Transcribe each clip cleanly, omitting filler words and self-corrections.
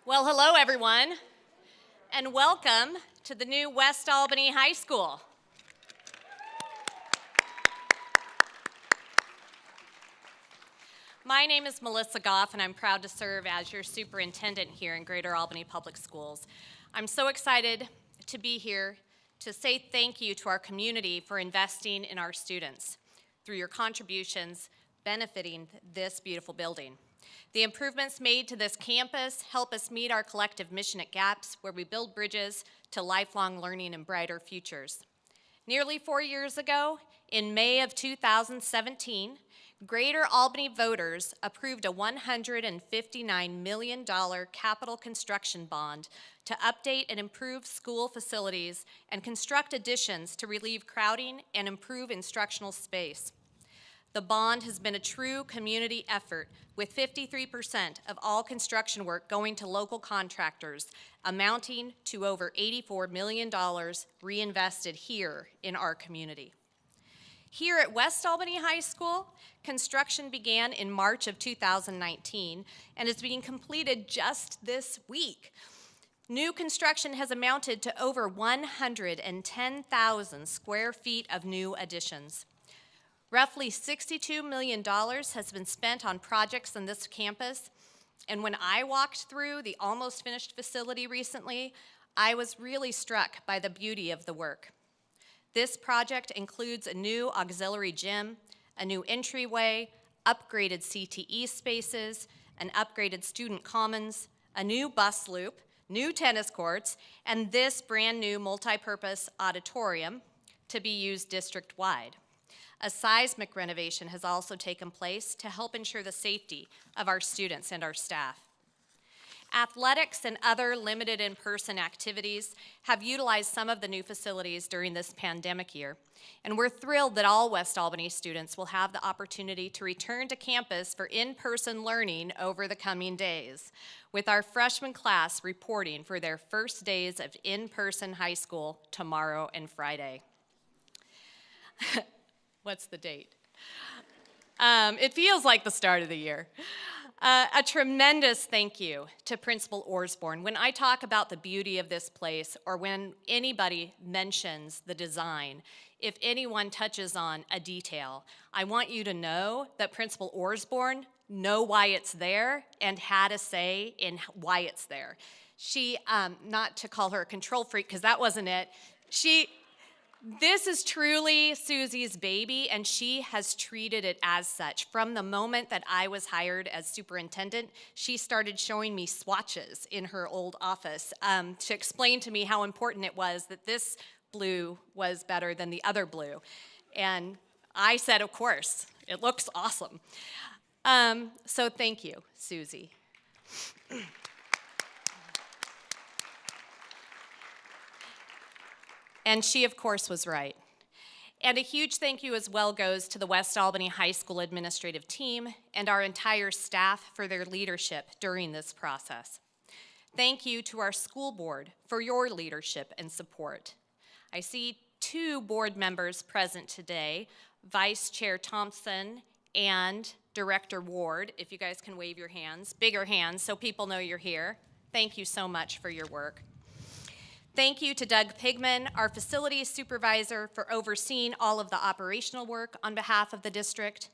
Well, hello everyone, and welcome to the new West Albany High School. My name is Melissa Goff, and I'm proud to serve as your superintendent here in Greater Albany Public Schools. I'm so excited to be here to say thank you to our community for investing in our students through your contributions benefiting this beautiful building. The improvements made to this campus help us meet our collective mission at GAPS, where we build bridges to lifelong learning and brighter futures. Nearly 4 years ago, in May of 2017, Greater Albany voters approved a $159 million capital construction bond to update and improve school facilities and construct additions to relieve crowding and improve instructional space. The bond has been a true community effort, with 53% of all construction work going to local contractors, amounting to over $84 million reinvested here in our community. Here at West Albany High School, construction began in March of 2019 and is being completed just this week. New construction has amounted to over 110,000 square feet of new additions. Roughly $62 million has been spent on projects on this campus, and when I walked through the almost finished facility recently, I was really struck by the beauty of the work. This project includes a new auxiliary gym, a new entryway, upgraded CTE spaces, an upgraded student commons, a new bus loop, new tennis courts, and this brand new multi-purpose auditorium to be used district-wide. A seismic renovation has also taken place to help ensure the safety of our students and our staff. Athletics and other limited in-person activities have utilized some of the new facilities during this pandemic year, and we're thrilled that all West Albany students will have the opportunity to return to campus for in-person learning over the coming days, with our freshman class reporting for their first days of in-person high school tomorrow and Friday. What's the date? It feels like the start of the year. A tremendous thank you to Principal Osborne. When I talk about the beauty of this place, or when anybody mentions the design, if anyone touches on a detail, I want you to know that Principal Osborne know why it's there and had a say in why it's there. She, not to call her a control freak, because that wasn't it, this is truly Susie's baby, and she has treated it as such. From the moment that I was hired as superintendent, she started showing me swatches in her old office to explain to me how important it was that this blue was better than the other blue. And I said, of course, it looks awesome. So thank you, Susie. And she, of course, was right. And a huge thank you as well goes to the West Albany High School administrative team and our entire staff for their leadership during this process. Thank you to our school board for your leadership and support. I see 2 board members present today, Vice Chair Thompson and Director Ward. If you guys can wave your hands, bigger hands, so people know you're here. Thank you so much for your work. Thank you to Doug Pigman, our facilities supervisor, for overseeing all of the operational work on behalf of the district,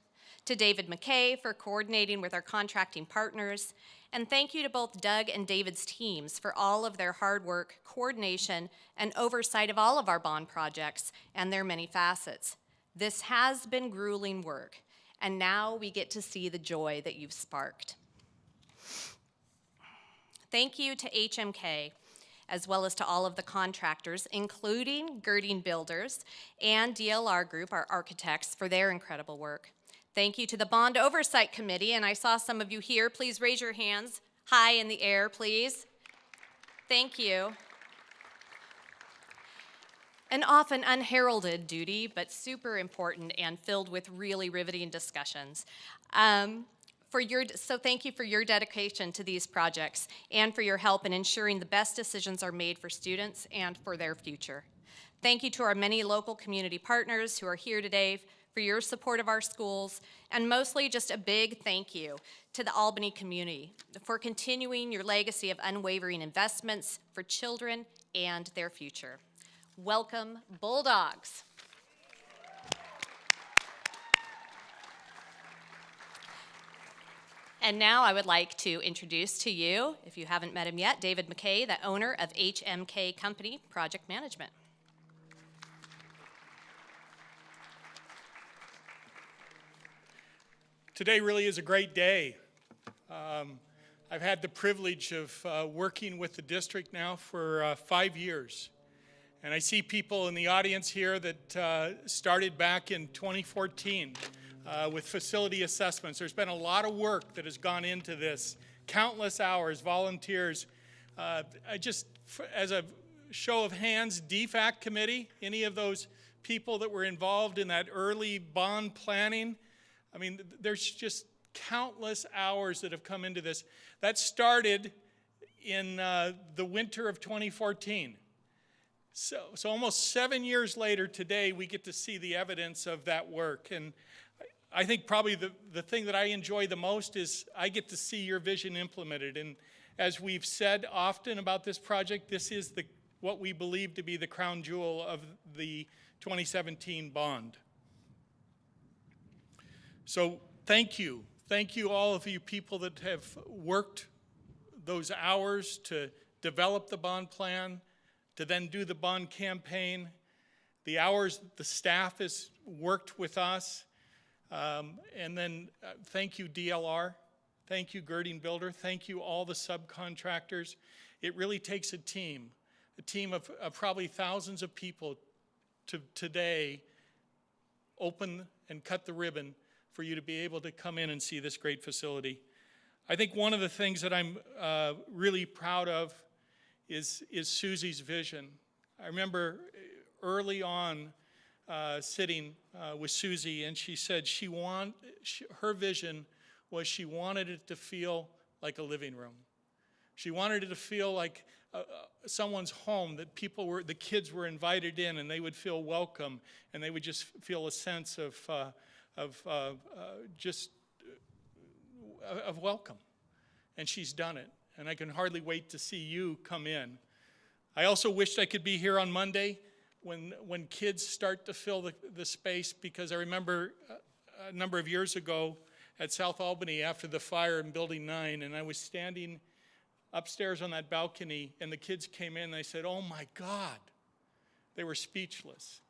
to David McKay for coordinating with our contracting partners, and thank you to both Doug and David's teams for all of their hard work, coordination, and oversight of all of our bond projects and their many facets. This has been grueling work, and now we get to see the joy that you've sparked. Thank you to HMK, as well as to all of the contractors, including Girding Builders and DLR Group, our architects, for their incredible work. Thank you to the Bond Oversight Committee, and I saw some of you here. Please raise your hands high in the air, please. Thank you. An often unheralded duty, but super important and filled with really riveting discussions. So thank you for your dedication to these projects and for your help in ensuring the best decisions are made for students and for their future. Thank you to our many local community partners who are here today for your support of our schools, and mostly just a big thank you to the Albany community for continuing your legacy of unwavering investments for children and their future. Welcome, Bulldogs. And now I would like to introduce to you, if you haven't met him yet, David McKay, the owner of HMK Company Project Management. Today really is a great day. I've had the privilege of working with the district now for 5 years. And I see people in the audience here that started back in 2014 with facility assessments. There's been a lot of work that has gone into this, countless hours, volunteers. As a show of hands, DFAC committee, any of those people that were involved in that early bond planning, I mean, there's just countless hours that have come into this. That started in the winter of 2014. So almost 7 years later today, we get to see the evidence of that work. And I think probably the thing that I enjoy the most is I get to see your vision implemented. And as we've said often about this project, this is what we believe to be the crown jewel of the 2017 bond. So thank you. Thank you, all of you people that have worked those hours to develop the bond plan, to then do the bond campaign, the hours the staff has worked with us, and then thank you, DLR. Thank you, Girding Builder. Thank you, all the subcontractors. It really takes a team of probably thousands of people to today open and cut the ribbon for you to be able to come in and see this great facility. I think one of the things that I'm really proud of is Susie's vision. I remember early on sitting with Susie, and she said her vision was she wanted it to feel like a living room. She wanted it to feel like someone's home, that the kids were invited in and they would feel welcome, and they would just feel a sense of welcome. And she's done it. And I can hardly wait to see you come in. I also wished I could be here on Monday when kids start to fill the space, because I remember a number of years ago at South Albany after the fire in Building 9, and I was standing upstairs on that balcony, and the kids came in and they said, "Oh my God." They were speechless.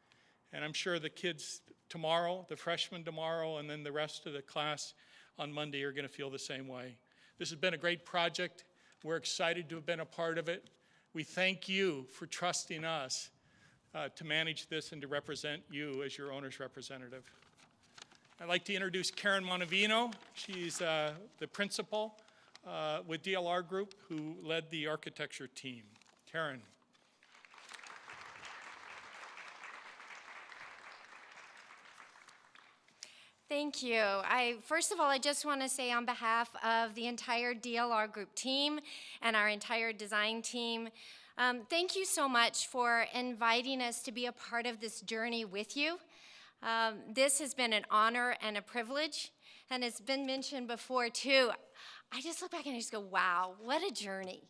And I'm sure the kids tomorrow, the freshmen tomorrow, and then the rest of the class on Monday are going to feel the same way. This has been a great project. We're excited to have been a part of it. We thank you for trusting us to manage this and to represent you as your owner's representative. I'd like to introduce Karen Monavino. She's the principal with DLR Group, who led the architecture team. Karen. Thank you. First of all, I just want to say on behalf of the entire DLR Group team and our entire design team, thank you so much for inviting us to be a part of this journey with you. This has been an honor and a privilege, and it's been mentioned before too. I just look back and I just go, wow, what a journey.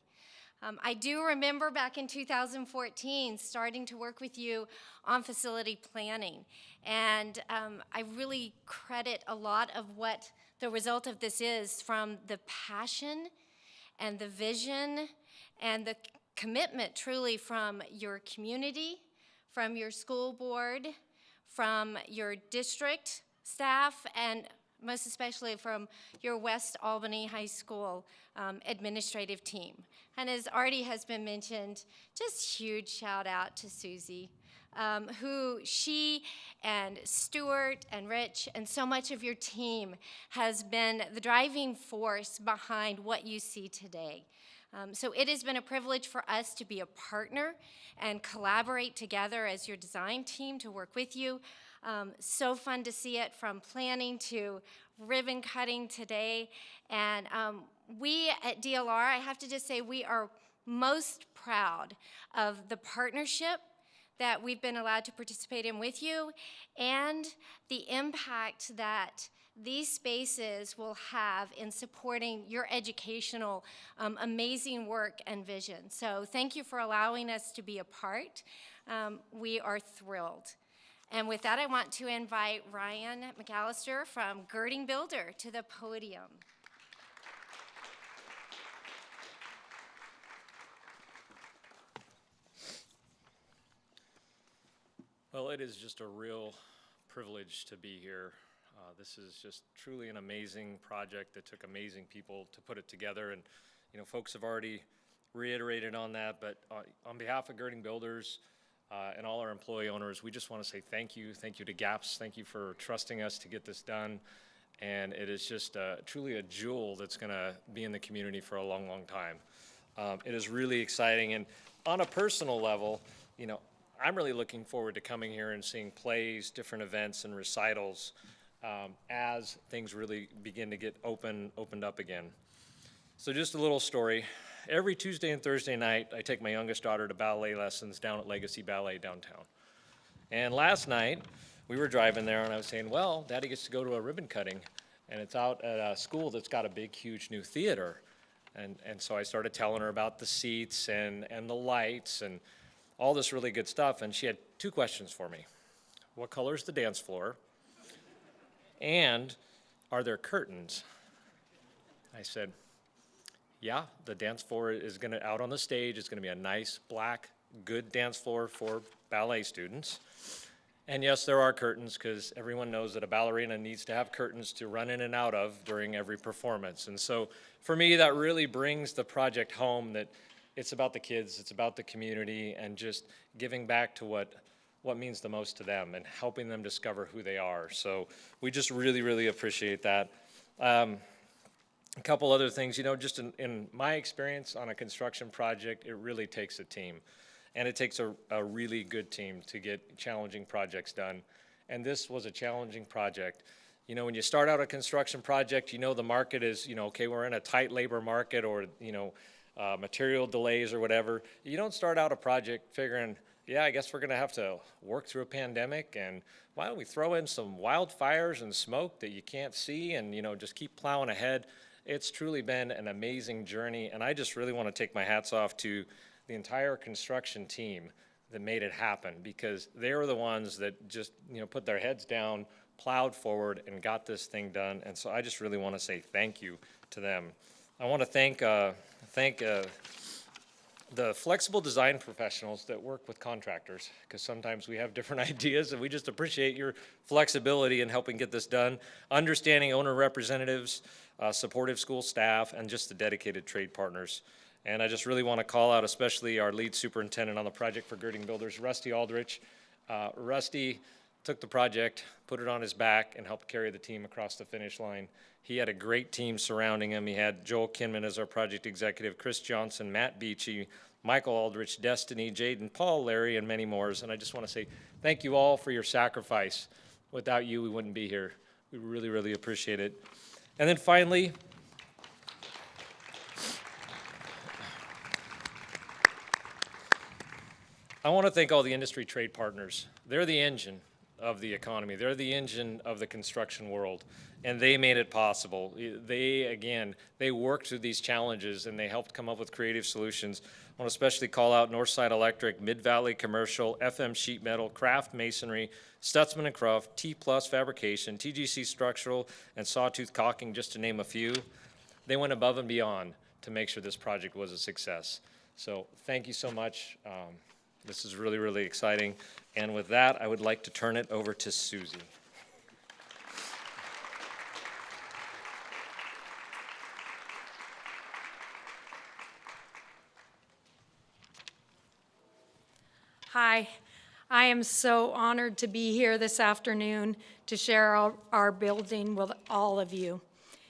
I do remember back in 2014 starting to work with you on facility planning, and I really credit a lot of what the result of this is from the passion and the vision and the commitment truly from your community, from your school board, from your district staff, and most especially from your West Albany High School administrative team. And as already has been mentioned, just huge shout out to Susie, who she and Stuart and Rich and so much of your team has been the driving force behind what you see today. So it has been a privilege for us to be a partner and collaborate together as your design team to work with you. So fun to see it from planning to ribbon cutting today. And we at DLR, I have to just say, we are most proud of the partnership, that we've been allowed to participate in with you, and the impact that these spaces will have in supporting your educational amazing work and vision. So thank you for allowing us to be a part. We are thrilled. And with that, I want to invite Ryan McAllister from Girding Builder to the podium. Well, it is just a real privilege to be here. This is just truly an amazing project that took amazing people to put it together, and folks have already reiterated on that, but on behalf of Girding Builders and all our employee owners, we just want to say thank you to GAPS, thank you for trusting us to get this done, and it is just truly a jewel that's going to be in the community for a long, long time. It is really exciting, and on a personal level, I'm really looking forward to coming here and seeing plays, different events, and recitals as things really begin to get opened up again. So just a little story. Every Tuesday and Thursday night, I take my youngest daughter to ballet lessons down at Legacy Ballet downtown. And last night, we were driving there, and I was saying, well, Daddy gets to go to a ribbon cutting, and it's out at a school that's got a big, huge new theater. And so I started telling her about the seats and the lights and all this really good stuff, and she had two questions for me. What color is the dance floor? And are there curtains? I said, yeah, the dance floor is out on the stage. It's gonna be a nice, black, good dance floor for ballet students. And yes, there are curtains, because everyone knows that a ballerina needs to have curtains to run in and out of during every performance. And so for me, that really brings the project home, that it's about the kids, it's about the community, and just giving back to what means the most to them and helping them discover who they are. So we just really, really appreciate that. A couple other things, just in my experience on a construction project, it really takes a team. And it takes a really good team to get challenging projects done. And this was a challenging project. When you start out a construction project, the market is, okay, we're in a tight labor market, or, material delays or whatever. You don't start out a project figuring, yeah, I guess we're gonna have to work through a pandemic, and why don't we throw in some wildfires and smoke that you can't see, and just keep plowing ahead. It's truly been an amazing journey, and I just really want to take my hats off to the entire construction team that made it happen, because they were the ones that just put their heads down, plowed forward, and got this thing done. And so I just really want to say thank you to them. I want to thank the flexible design professionals that work with contractors, because sometimes we have different ideas, and we just appreciate your flexibility in helping get this done. Understanding owner representatives, supportive school staff, and just the dedicated trade partners. And I just really want to call out especially our lead superintendent on the project for Girding Builders, Rusty Aldrich. Rusty took the project, put it on his back, and helped carry the team across the finish line. He had a great team surrounding him. He had Joel Kinman as our project executive, Chris Johnson, Matt Beachy, Michael Aldrich, Destiny, Jaden, Paul, Larry, and many more. And I just want to say thank you all for your sacrifice. Without you, we wouldn't be here. We really, really appreciate it. And then finally, I want to thank all the industry trade partners. They're the engine of the economy. They're the engine of the construction world, and they made it possible. They worked through these challenges, and they helped come up with creative solutions. I want to especially call out Northside Electric, Mid-Valley Commercial, FM Sheet Metal, Craft Masonry, Stutzman & Cruft, T-Plus Fabrication, TGC Structural, and Sawtooth Caulking, just to name a few. They went above and beyond to make sure this project was a success. So thank you so much. This is really, really exciting. And with that, I would like to turn it over to Susie. Hi, I am so honored to be here this afternoon to share our building with all of you.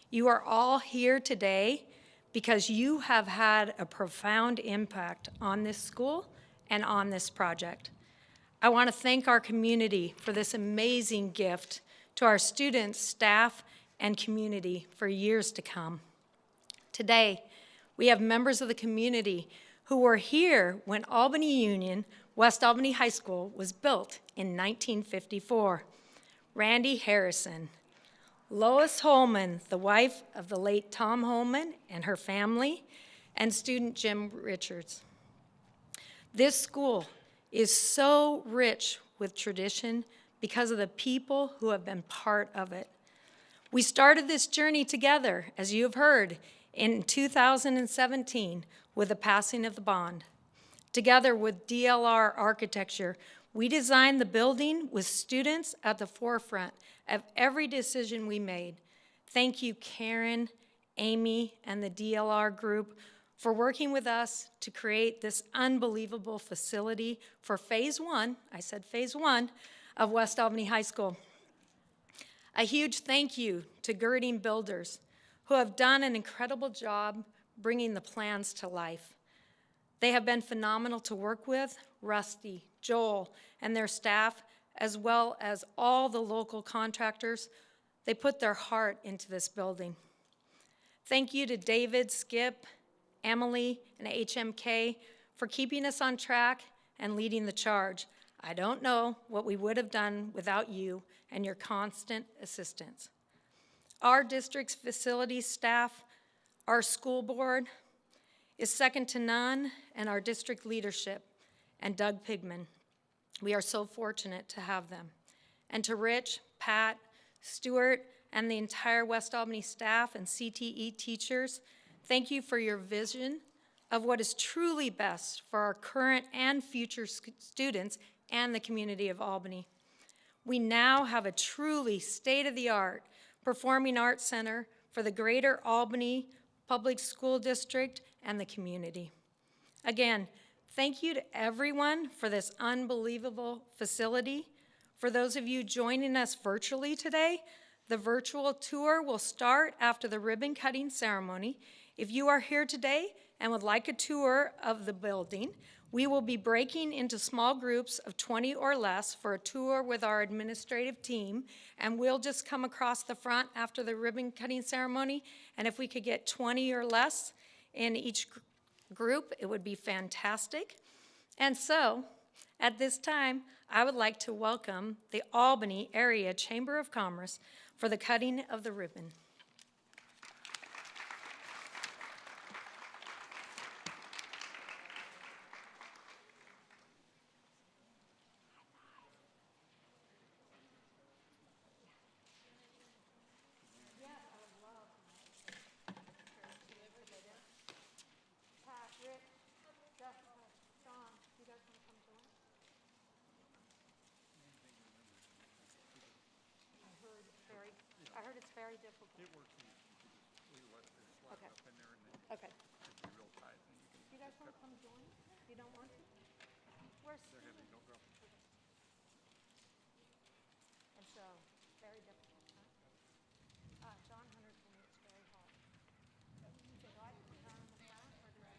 You are all here today because you have had a profound impact on this school and on this project. I want to thank our community for this amazing gift, to our students, staff, and community for years to come. Today, we have members of the community who were here when Albany Union West Albany High School was built in 1954. Randy Harrison, Lois Holman, the wife of the late Tom Holman and her family, and student Jim Richards. This school is so rich with tradition because of the people who have been part of it. We started this journey together, as you have heard, in 2017 with the passing of the bond. Together with DLR Architecture, we designed the building with students at the forefront of every decision we made. Thank you, Karen, Amy, and the DLR group for working with us to create this unbelievable facility for phase one, I said phase one, of West Albany High School. A huge thank you to Girding Builders, who have done an incredible job bringing the plans to life. They have been phenomenal to work with, Rusty, Joel, and their staff, as well as all the local contractors. They put their heart into this building. Thank you to David, Skip, Emily, and HMK for keeping us on track and leading the charge. I don't know what we would have done without you and your constant assistance. Our district's facilities staff, our school board is second to none, and our district leadership, and Doug Pigman. We are so fortunate to have them. And to Rich, Pat, Stuart, and the entire West Albany staff and CTE teachers, thank you for your vision of what is truly best for our current and future students and the community of Albany. We now have a truly state-of-the-art performing arts center for the greater Albany Public School District and the community. Again, thank you to everyone for this unbelievable facility. For those of you joining us virtually today, the virtual tour will start after the ribbon cutting ceremony. If you are here today and would like a tour of the building, we will be breaking into small groups of 20 or less for a tour with our administrative team, and we'll just come across the front after the ribbon cutting ceremony, and if we could get 20 or less in each group, it would be fantastic. And so, at this time, I would like to welcome the Albany Area Chamber of Commerce for the cutting of the ribbon. I heard it's very difficult. It works. We let this slide Okay. up in there and then Okay. it'd be real tight. And you can You guys want to come join? You don't want to? Where's go ahead and don't go. And so, very difficult, huh? John Hunter told me it's very hard. So, do I have to run on the front or do I?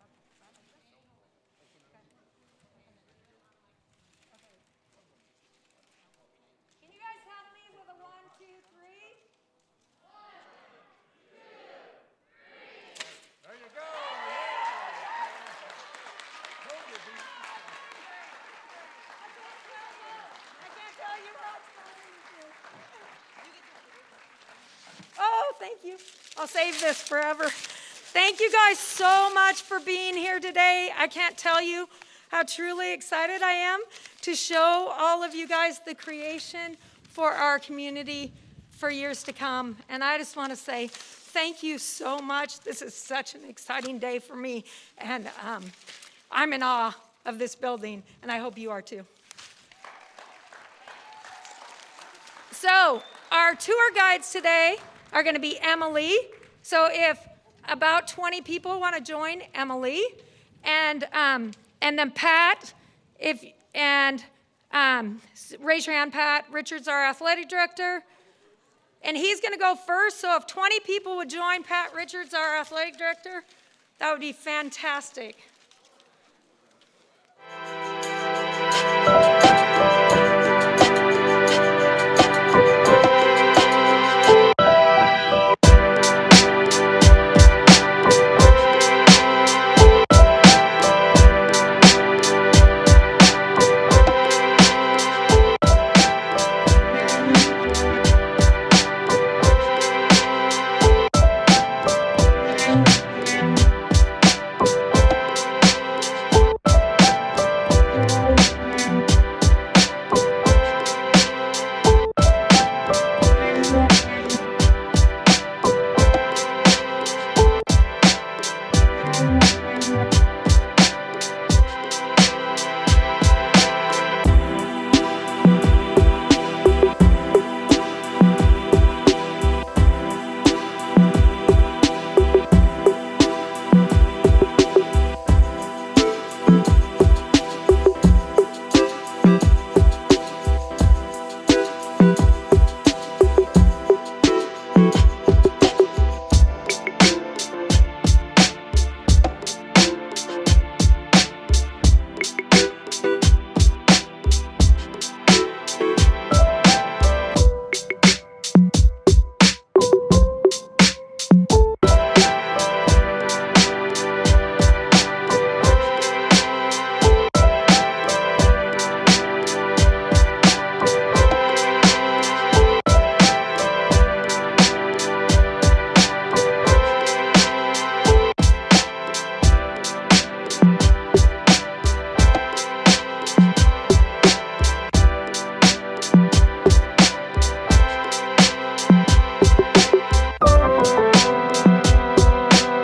Okay, right like this? Okay. Okay. Can you guys help me with a 1, 2, 3? There you go. Told you, dude. I can't tell you how excited. Oh, thank you. I'll save this forever. Thank you guys so much for being here today. I can't tell you how truly excited I am to show all of you guys the creation for our community for years to come. And I just want to say thank you so much. This is such an exciting day for me. And I'm in awe of this building, and I hope you are too. So our tour guides today are going to be Emily. So if about 20 people want to join Emily, and then Pat, raise your hand, Pat. Richard's our athletic director, and he's going to go first. So if 20 people would join Pat Richards, our athletic director, that would be fantastic.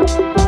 you.